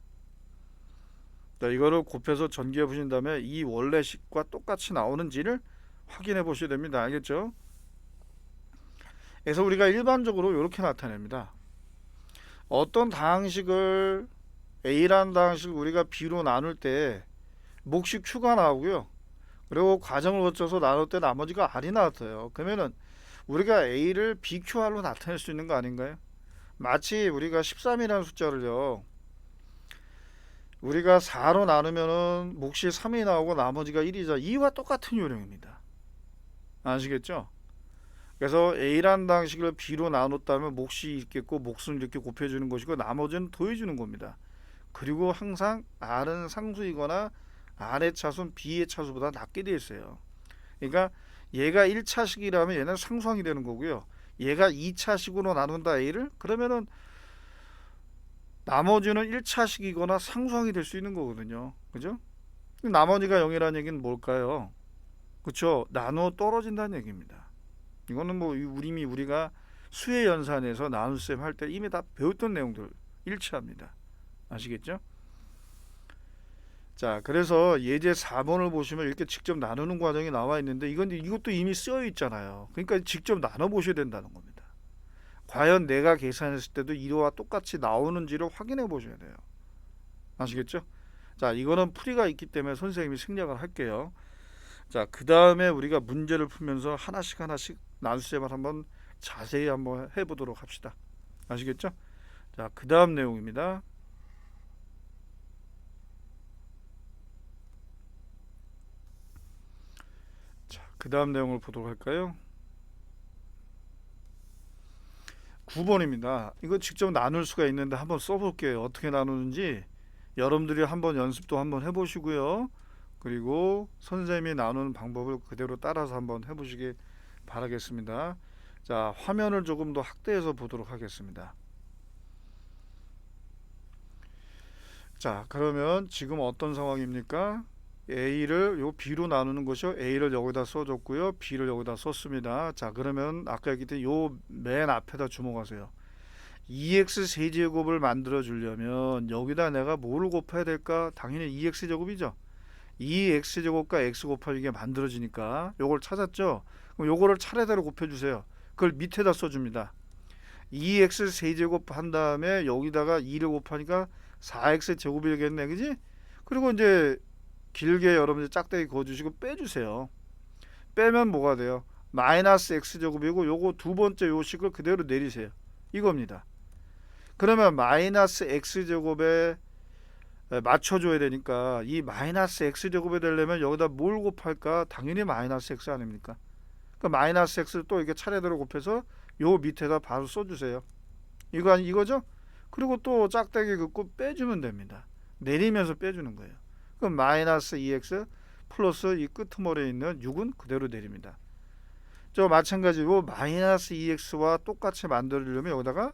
자, 이거를 곱해서 전개해 보신 다음에 이 원래 식과 똑같이 나오는지를 확인해 보셔야 됩니다. 알겠죠? 그래서 우리가 일반적으로 이렇게 나타냅니다. 어떤 다항식을 A라는 다항식을 우리가 B로 나눌 때 몫이 Q가 나오고요. 그리고 과정을 거쳐서 나눌 때 나머지가 R이 나왔어요. 그러면은 우리가 A를 BQR로 나타낼 수 있는 거 아닌가요? 마치 우리가 13이라는 숫자를요. 우리가 4로 나누면은 몫이 3이 나오고 나머지가 1이죠. 이와 똑같은 요령입니다. 아시겠죠? 그래서 A라는 방식을 B로 나눴다면 몫이 있겠고 몫은 이렇게 곱해주는 것이고 나머지는 더해주는 겁니다. 그리고 항상 R은 상수이거나 R의 차수는 B의 차수보다 낮게 되어 있어요. 그러니까 얘가 1차식이라면 얘는 상수항이 되는 거고요. 얘가 2차식으로 나눈다 A를 그러면은 나머지는 1차식이거나 상수항이 될 수 있는 거거든요. 그죠? 나머지가 0이라는 얘기는 뭘까요? 그렇죠? 나누어 떨어진다는 얘기입니다. 이거는 뭐 이미 우리가 수의 연산에서 나눗셈 할 때 이미 다 배웠던 내용들 일치합니다. 아시겠죠? 자, 그래서 예제 4번을 보시면 이렇게 직접 나누는 과정이 나와 있는데 이것도 이미 쓰여 있잖아요. 그러니까 직접 나눠 보셔야 된다는 겁니다. 과연 내가 계산했을 때도 이와 똑같이 나오는지를 확인해 보셔야 돼요. 아시겠죠? 자, 이거는 풀이가 있기 때문에 선생님이 생략을 할게요. 자, 그 다음에 우리가 문제를 풀면서 하나씩 나눗셈을 한번 자세히 한번 해보도록 합시다. 아시겠죠? 자, 그 다음 내용입니다. 자, 그 다음 내용을 보도록 할까요? 9번입니다. 이거 직접 나눌 수가 있는데 한번 써볼게요. 어떻게 나누는지 여러분들이 한번 연습도 한번 해보시고요. 그리고 선생님이 나누는 방법을 그대로 따라서 한번 해보시기 바라겠습니다. 자, 화면을 조금 더 확대해서 보도록 하겠습니다. 자, 그러면 지금 어떤 상황입니까? A를 요 B로 나누는 것이요. A를 여기다 써줬고요. B를 여기다 썼습니다. 자, 그러면 아까 얘기했던 요 맨 앞에다 주목하세요. 2x 세제곱을 만들어 주려면 여기다 내가 뭐를 곱해야 될까? 당연히 2x제곱이죠. 2x제곱과 x 곱하기 이게 만들어지니까 요걸 찾았죠. 그럼 요거를 차례대로 곱해주세요. 그걸 밑에다 써줍니다. 2x 세제곱 한 다음에 여기다가 2를 곱하니까 4x 제곱이 되겠네, 그지? 그리고 이제 길게 여러분들 짝대기 그어주시고 빼주세요. 빼면 뭐가 돼요? 마이너스 x제곱이고 요거 두 번째 요식을 그대로 내리세요. 이겁니다. 그러면 마이너스 x제곱에 맞춰줘야 되니까 이 마이너스 x제곱이 되려면 여기다 뭘 곱할까? 당연히 마이너스 x 아닙니까? 그 마이너스 x를 또 이렇게 차례대로 곱해서 요 밑에다 바로 써주세요. 이거죠? 그리고 또 짝대기 긋고 빼주면 됩니다. 내리면서 빼주는 거예요. 그럼 마이너스 2x 플러스 이 끄트머리에 있는 6은 그대로 내립니다. 저 마찬가지로 마이너스 2x와 똑같이 만들려면 여기다가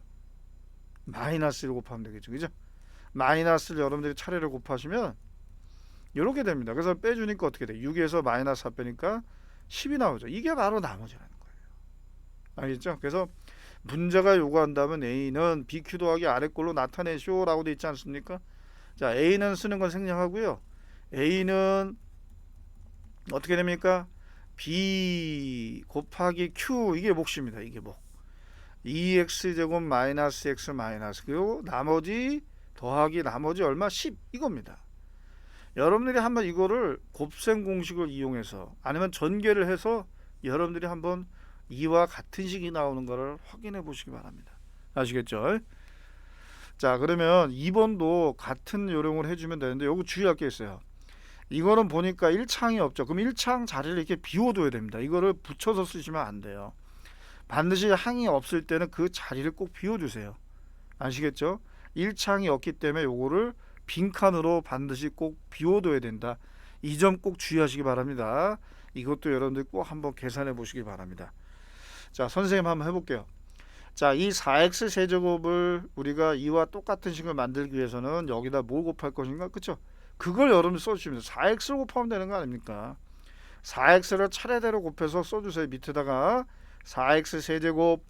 마이너스를 곱하면 되겠죠. 그죠? 마이너스를 여러분들이 차례를 곱하시면 이렇게 됩니다. 그래서 빼주니까 어떻게 돼? 6에서 마이너스 4 빼니까 10이 나오죠. 이게 바로 나머지라는 거예요. 알겠죠? 그래서 문제가 요구한다면 A는 BQ 더하기 아래 꼴로 나타내쇼 라고 돼 있지 않습니까? 자, A는 쓰는 건 생략하고요. A는 어떻게 됩니까? B 곱하기 Q, 이게 몫입니다. 이게 몫. 2x제곱 마이너스 x 마이너스, 그리고 나머지 더하기 나머지 얼마? 10, 이겁니다. 여러분들이 한번 이거를 곱셈 공식을 이용해서 아니면 전개를 해서 여러분들이 한번 이와 같은 식이 나오는 것을 확인해 보시기 바랍니다. 아시겠죠? 자, 그러면 2번도 같은 요령을 해주면 되는데 여기 주의할 게 있어요. 이거는 보니까 1창이 없죠. 그럼 1창 자리를 이렇게 비워둬야 됩니다. 이거를 붙여서 쓰시면 안 돼요. 반드시 항이 없을 때는 그 자리를 꼭 비워주세요. 아시겠죠? 1창이 없기 때문에 요거를 빈칸으로 반드시 꼭 비워둬야 된다. 이 점 꼭 주의하시기 바랍니다. 이것도 여러분들 꼭 한번 계산해 보시기 바랍니다. 자, 선생님 한번 해볼게요. 자, 이 4x 세제곱을 우리가 이와 똑같은 식을 만들기 위해서는 여기다 뭘 곱할 것인가? 그쵸? 그걸 여러분들 써주시면 돼요. 4x를 곱하면 되는 거 아닙니까? 4x를 차례대로 곱해서 써주세요. 밑에다가 4x 세제곱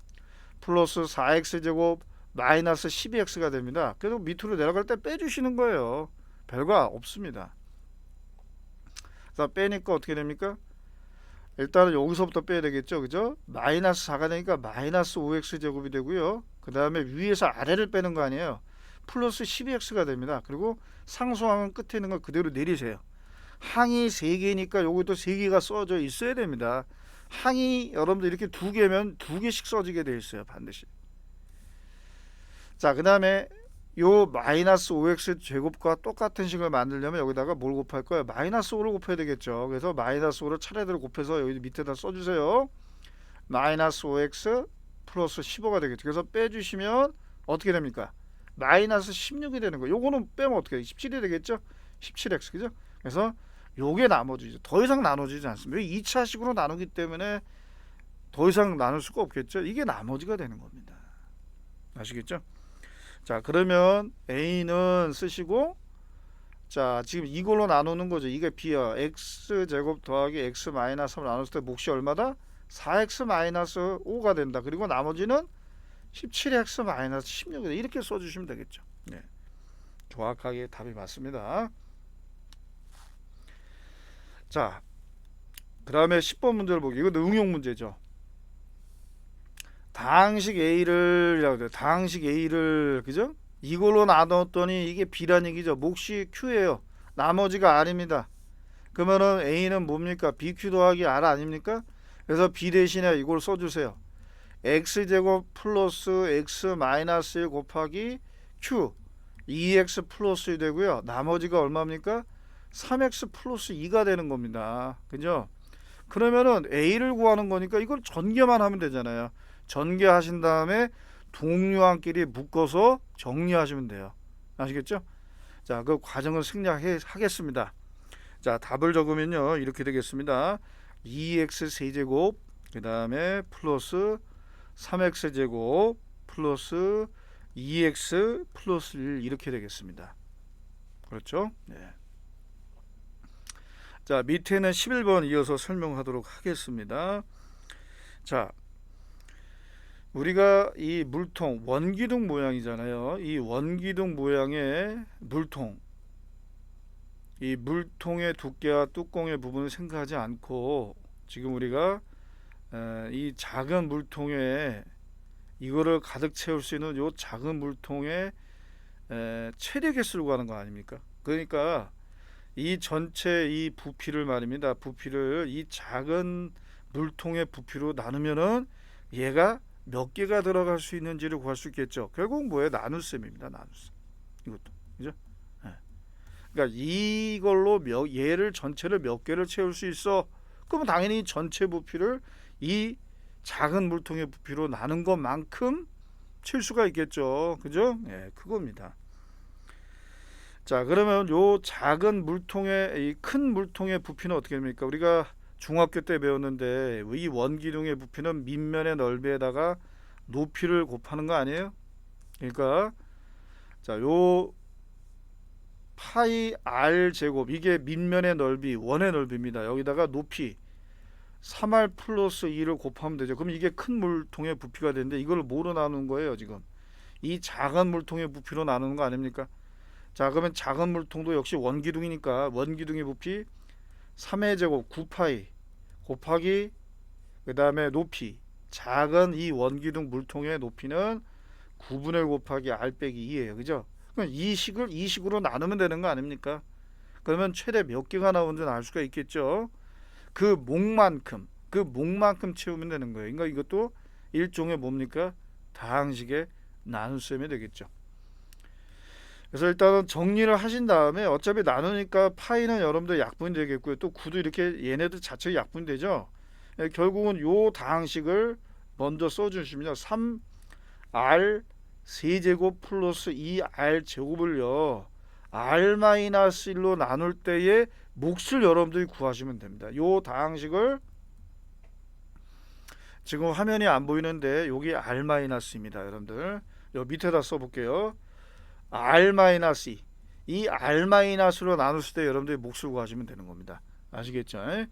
플러스 4x 제곱 마이너스 12x가 됩니다. 그래서 밑으로 내려갈 때 빼주시는 거예요. 별거 없습니다. 자, 빼니까 어떻게 됩니까? 일단은 여기서부터 빼야 되겠죠. 그죠? 마이너스 4가 되니까 마이너스 5x 제곱이 되고요. 그 다음에 위에서 아래를 빼는 거 아니에요. 플러스 12x가 됩니다. 그리고 상수항은 끝에 있는 거 그대로 내리세요. 항이 3개니까 여기도 3개가 써져 있어야 됩니다. 항이 여러분들 이렇게 2개면 2개씩 써지게 되어 있어요. 반드시. 자, 그 다음에 요 마이너스 5x 제곱과 똑같은 식을 만들려면 여기다가 뭘 곱할 거예요? 마이너스 5를 곱해야 되겠죠. 그래서 마이너스 5를 차례대로 곱해서 여기 밑에다 써주세요. 마이너스 5x 플러스 15가 되겠죠. 그래서 빼주시면 어떻게 됩니까? 마이너스 16이 되는 거예요. 요거는 빼면 어떻게 돼요? 17이 되겠죠. 17x, 그죠? 그래서 요게 나머지죠. 더 이상 나눠지지 않습니다. 2차식으로 나누기 때문에 더 이상 나눌 수가 없겠죠. 이게 나머지가 되는 겁니다. 아시겠죠? 자, 그러면 A는 쓰시고, 자, 지금 이걸로 나누는 거죠. 이게 B야. X제곱 더하기 X 마이너스 3을 나눴을 때 몫이 얼마다? 4X 마이너스 5가 된다. 그리고 나머지는 17X 마이너스 16이다. 이렇게 써주시면 되겠죠. 네. 정확하게 답이 맞습니다. 자, 그 다음에 10번 문제를 보기. 이건 응용 문제죠. 다항식 A를, 그죠? 이걸로 나눴더니 이게 B란 얘기죠. 몫이 Q예요. 나머지가 R입니다. 그러면은 A는 뭡니까? BQ 더하기 R 아닙니까? 그래서 B 대신에 이걸 써주세요. X제곱 플러스 X 마이너스 1 곱하기 Q 2X 플러스 1 되고요. 나머지가 얼마입니까? 3X 플러스 2가 되는 겁니다. 그죠? 그러면은 A를 구하는 거니까 이걸 전개만 하면 되잖아요. 전개하신 다음에 동류항끼리 묶어서 정리하시면 돼요. 아시겠죠? 자, 그 과정을 생략하겠습니다. 자, 답을 적으면요 이렇게 되겠습니다. 2x 세제곱 그 다음에 플러스 3x 제곱 플러스 2x 플러스 1 이렇게 되겠습니다. 그렇죠? 네. 자, 밑에는 11번 이어서 설명하도록 하겠습니다. 자, 우리가 이 물통 원기둥 모양이잖아요. 이 원기둥 모양의 물통, 이 물통의 두께와 뚜껑의 부분을 생각하지 않고 지금 우리가 이 작은 물통에 이거를 가득 채울 수 있는 이 작은 물통에 최대 개수를 구하는 거 아닙니까? 그러니까 이 전체 이 부피를 말입니다. 부피를 이 작은 물통의 부피로 나누면은 얘가 몇 개가 들어갈 수 있는지를 구할 수 있겠죠. 결국 뭐예요? 나눗셈입니다. 나눗셈. 이것도 그죠? 예. 그러니까 이걸로 얘를 전체를 몇 개를 채울 수 있어? 그러면 당연히 전체 부피를 이 작은 물통의 부피로 나눈 것만큼 칠 수가 있겠죠. 그죠? 예, 그겁니다. 자, 그러면 요 작은 물통의 이 큰 물통의 부피는 어떻게 됩니까? 우리가 중학교 때 배웠는데 이 원기둥의 부피는 밑면의 넓이에다가 높이를 곱하는 거 아니에요? 그러니까 자, 요 파이 r 제곱 이게 밑면의 넓이 원의 넓이입니다. 여기다가 높이 3r 플러스 2를 곱하면 되죠. 그럼 이게 큰 물통의 부피가 되는데 이걸 뭐로 나누는 거예요? 지금 이 작은 물통의 부피로 나누는 거 아닙니까? 자, 그러면 작은 물통도 역시 원기둥이니까 원기둥의 부피 3의 제곱 9파이 곱하기 그 다음에 높이 작은 이 원기둥 물통의 높이는 9분의 1 곱하기 r 빼기 2예요. 그죠? 그럼 이 식을 이 식으로 나누면 되는 거 아닙니까? 그러면 최대 몇 개가 나오는지 알 수가 있겠죠. 그 목만큼 채우면 되는 거예요. 그러니까 이것도 일종의 뭡니까? 다항식의 나눗셈이 되겠죠. 그래서 일단은 정리를 하신 다음에 어차피 나누니까 파이는 여러분들 약분이 되겠고요. 또 9도 이렇게 얘네들 자체가 약분이 되죠. 결국은 요 다항식을 먼저 써주시면 3r 세제곱 플러스 2r 제곱을요 r-1로 나눌 때의 몫을 여러분들이 구하시면 됩니다. 요 다항식을 지금 화면이 안 보이는데 여기 r-입니다. 여러분들 요 밑에다 써볼게요. r-2 이 r-로 나눴을 때 여러분들이 몫을 구하시면 되는 겁니다. 아시겠죠?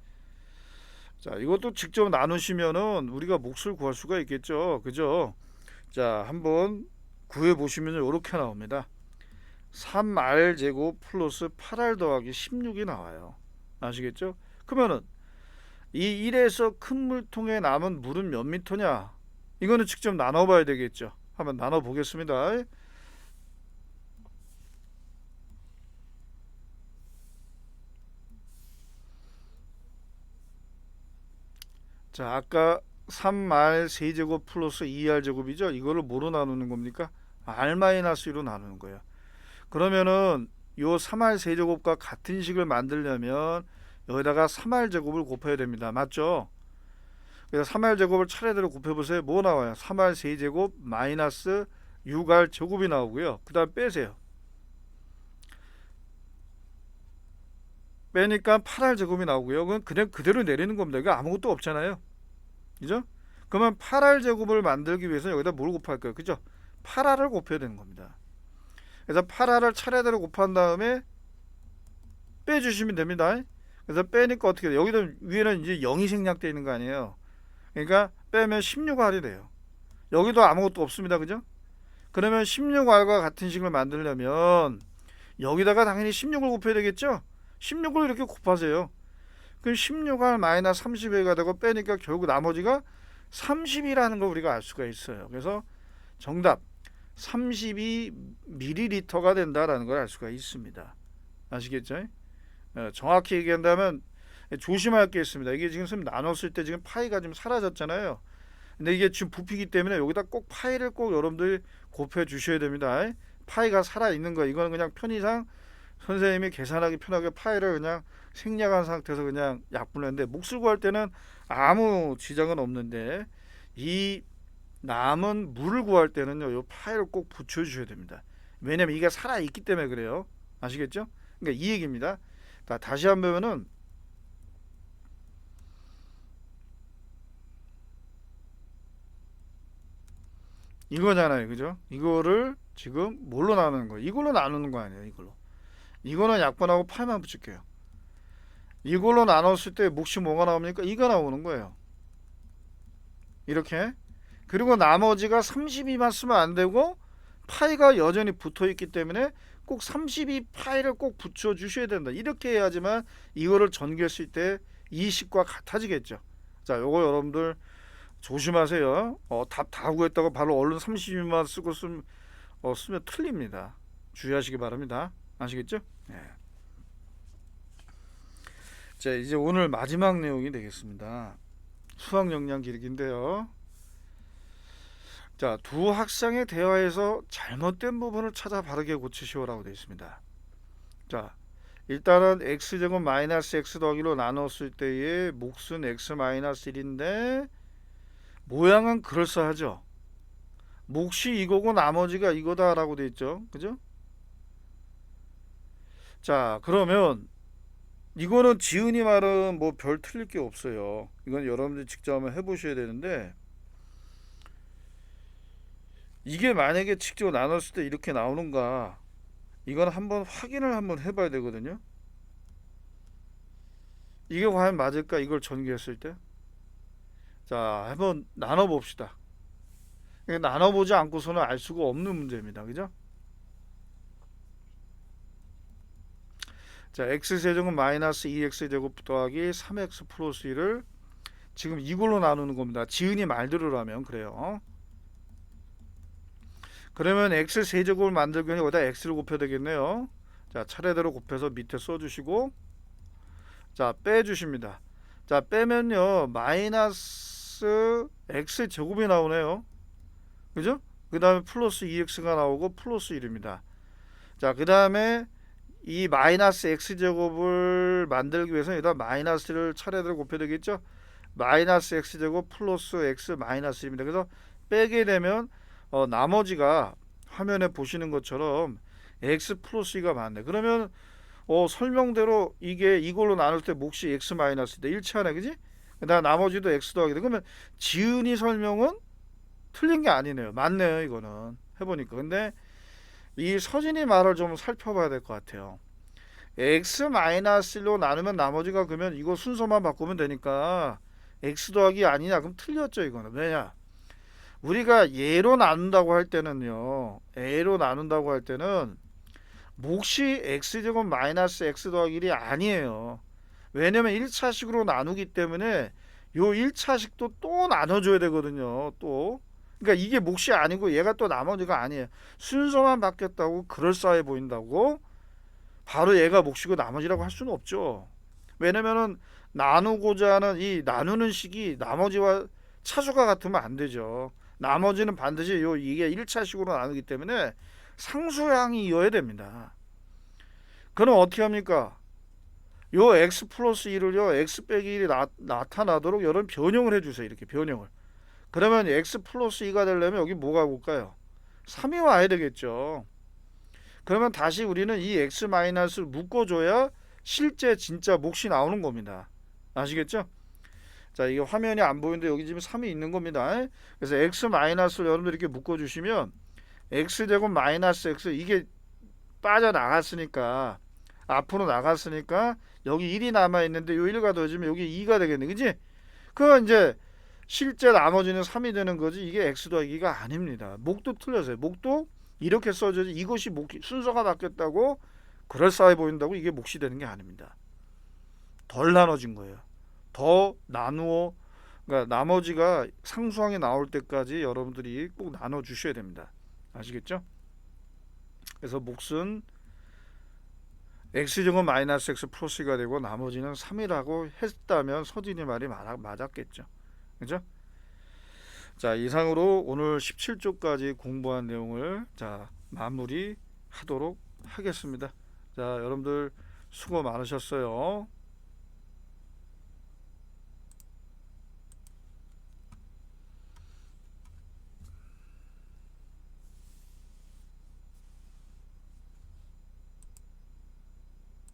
자, 이것도 직접 나누시면은 우리가 몫을 구할 수가 있겠죠. 그죠? 자, 한번 구해 보시면 이렇게 나옵니다. 3r 제곱 플러스 8r 더하기 16이 나와요. 아시겠죠? 그러면은 이 1에서 큰 물통에 남은 물은 몇 미터냐? 이거는 직접 나눠 봐야 되겠죠. 한번 나눠 보겠습니다. 자, 아까 3r 세제곱 플러스 2r 제곱이죠. 이거를 뭐로 나누는 겁니까? r-2로 나누는 거예요. 그러면은 요 3r 세제곱과 같은 식을 만들려면 여기다가 3r 제곱을 곱해야 됩니다. 맞죠? 그래서 3r 제곱을 차례대로 곱해보세요. 뭐 나와요? 3r 세제곱 마이너스 6r 제곱이 나오고요. 그 다음 빼세요. 빼니까 8r 제곱이 나오고요. 그건 그냥 그대로 내리는 겁니다. 이거 아무것도 없잖아요. 그죠? 그러면 8r 제곱을 만들기 위해서 여기다 뭘 곱할까요? 그죠? 8r을 곱해야 되는 겁니다. 그래서 8r을 차례대로 곱한 다음에 빼주시면 됩니다. 그래서 빼니까 어떻게 돼요? 여기도 위에는 이제 0이 생략되어 있는 거 아니에요. 그러니까 빼면 16r이 돼요. 여기도 아무것도 없습니다. 그죠? 그러면 16r과 같은 식을 만들려면 여기다가 당연히 16을 곱해야 되겠죠? 16을 이렇게 곱하세요. 그럼 16r 마이너스 30회가 되고 빼니까 결국 나머지가 30이라는 걸 우리가 알 수가 있어요. 그래서 정답 32ml가 된다라는 걸 알 수가 있습니다. 아시겠죠? 정확히 얘기한다면 조심할 게 있습니다. 이게 지금 나눴을 때 지금 파이가 지금 사라졌잖아요. 근데 이게 지금 부피기 때문에 여기다 꼭 파이를 꼭 여러분들이 곱해 주셔야 됩니다. 파이가 살아 있는 거 이거는 그냥 편의상 선생님이 계산하기 편하게 파이를 그냥 생략한 상태에서 그냥 약분을 했는데 몫을 구할 때는 아무 지장은 없는데 이 남은 물을 구할 때는요 이 파이를 꼭 붙여 주셔야 됩니다. 왜냐면 이게 살아 있기 때문에 그래요. 아시겠죠? 그러니까 이 얘기입니다. 다시 한번 보면은 이거잖아요. 그죠? 이거를 지금 뭘로 나누는 거예요? 이걸로 나누는 거 아니에요. 이거는 약분하고 파이만 붙일게요. 이걸로 나눴을 때 몫이 뭐가 나옵니까? 이거 나오는 거예요. 이렇게. 그리고 나머지가 32만 쓰면 안 되고 파이가 여전히 붙어 있기 때문에 꼭 32 파이를 꼭 붙여 주셔야 된다. 이렇게 해야지만 이거를 전개했을 때 이 식과 같아지겠죠. 자, 요거 여러분들 조심하세요. 답 다 구했다고 바로 얼른 32만 쓰고 쓰면 틀립니다. 주의하시기 바랍니다. 아시겠죠? 네. 자, 이제 오늘 마지막 내용이 되겠습니다. 수학 역량 기르기인데요. 자, 두 학생의 대화에서 잘못된 부분을 찾아 바르게 고치시오라고 되어 있습니다. 자, 일단은 x제곱 마이너스 x 더하기로 나눴을 때의 몫은 x 마이너스 1인데 모양은 그럴싸하죠. 몫이 이거고 나머지가 이거다라고 되어 있죠. 그죠? 자, 그러면 이거는 지은이 말은 뭐 별 틀릴 게 없어요. 이건 여러분들이 직접 한번 해보셔야 되는데, 이게 만약에 직접 나눴을 때 이렇게 나오는가, 이건 한번 확인을 한번 해봐야 되거든요. 이게 과연 맞을까, 이걸 전개했을 때. 자, 한번 나눠봅시다. 나눠보지 않고서는 알 수가 없는 문제입니다. 그죠? 자, x세제곱 마이너스 2x제곱 더하기 3x 플러스 1을 지금 이걸로 나누는 겁니다. 지은이 말대로라면 그래요. 그러면 x세제곱을 만들기 위해 여기다 x를 곱해야 되겠네요. 자, 차례대로 곱해서 밑에 써주시고, 자, 빼주십니다. 자, 빼면요 마이너스 x제곱이 나오네요. 그죠? 그 다음에 플러스 2x가 나오고 플러스 1입니다. 자, 그 다음에 이 마이너스 x제곱을 만들기 위해서는 여기다 마이너스를 차례대로 곱해야 되겠죠. 마이너스 x제곱 플러스 x 마이너스 1입니다. 그래서 빼게 되면 나머지가 화면에 보시는 것처럼 x 플러스 2가 맞네. 그러면 설명대로 이게 이걸로 나눌 때 몫이 x 마이너스 2다. 일치하네. 그지? 그다음 나머지도 x 더하게 돼. 그러면 지은이 설명은 틀린 게 아니네요. 맞네요. 이거는 해보니까. 근데 이 서진이 말을 좀 살펴봐야 될 것 같아요. x-1로 나누면 나머지가 그러면 이거 순서만 바꾸면 되니까 x 더하기 아니냐? 그럼 틀렸죠. 이거는. 왜냐? 우리가 예로 나눈다고 할 때는요. a로 나눈다고 할 때는 몫이 x제곱 마이너스 x 더하기 1이 아니에요. 왜냐면 1차식으로 나누기 때문에 요 1차식도 또 나눠줘야 되거든요. 또. 그러니까 이게 몫이 아니고 얘가 또 나머지가 아니에요. 순서만 바뀌었다고 그럴싸해 보인다고 바로 얘가 몫이고 나머지라고 할 수는 없죠. 왜냐면은 나누고자 하는 이 나누는 식이 나머지와 차수가 같으면 안 되죠. 나머지는 반드시 이게 1차식으로 나누기 때문에 상수항이 이어야 됩니다. 그럼 어떻게 합니까? 요 x 플러스 1을요 x 빼기 1이 나타나도록 이런 변형을 해주세요. 이렇게 변형을. 그러면 x 플러스 2가 되려면 여기 뭐가 올까요? 3이 와야 되겠죠. 그러면 다시 우리는 이 x 마이너스를 묶어줘야 실제 진짜 몫이 나오는 겁니다. 아시겠죠? 자, 이게 화면이 안 보이는데 여기 지금 3이 있는 겁니다. 그래서 x 마이너스를 여러분들 이렇게 묶어주시면 x제곱 마이너스 x 이게 빠져나갔으니까 앞으로 나갔으니까 여기 1이 남아있는데 요 1가 더해지면 여기 2가 되겠네. 그지? 그건 이제 실제 나머지는 3이 되는 거지 이게 x 더하기가 아닙니다. 목도 틀려서요. 목도 이렇게 써져야지 이것이 순서가 바뀌었다고 그럴싸해 보인다고 이게 몫이 되는 게 아닙니다. 덜 나눠진 거예요. 더 나누어 그러니까 나머지가 상수항이 나올 때까지 여러분들이 꼭 나눠 주셔야 됩니다. 아시겠죠? 그래서 몫은 x제곱 마이너스 x 플러스가 되고 나머지는 3이라고 했다면 서진이 말이 맞았겠죠. 그죠? 자, 이상으로 오늘 17조까지 공부한 내용을 자 마무리하도록 하겠습니다. 자, 여러분들 수고 많으셨어요.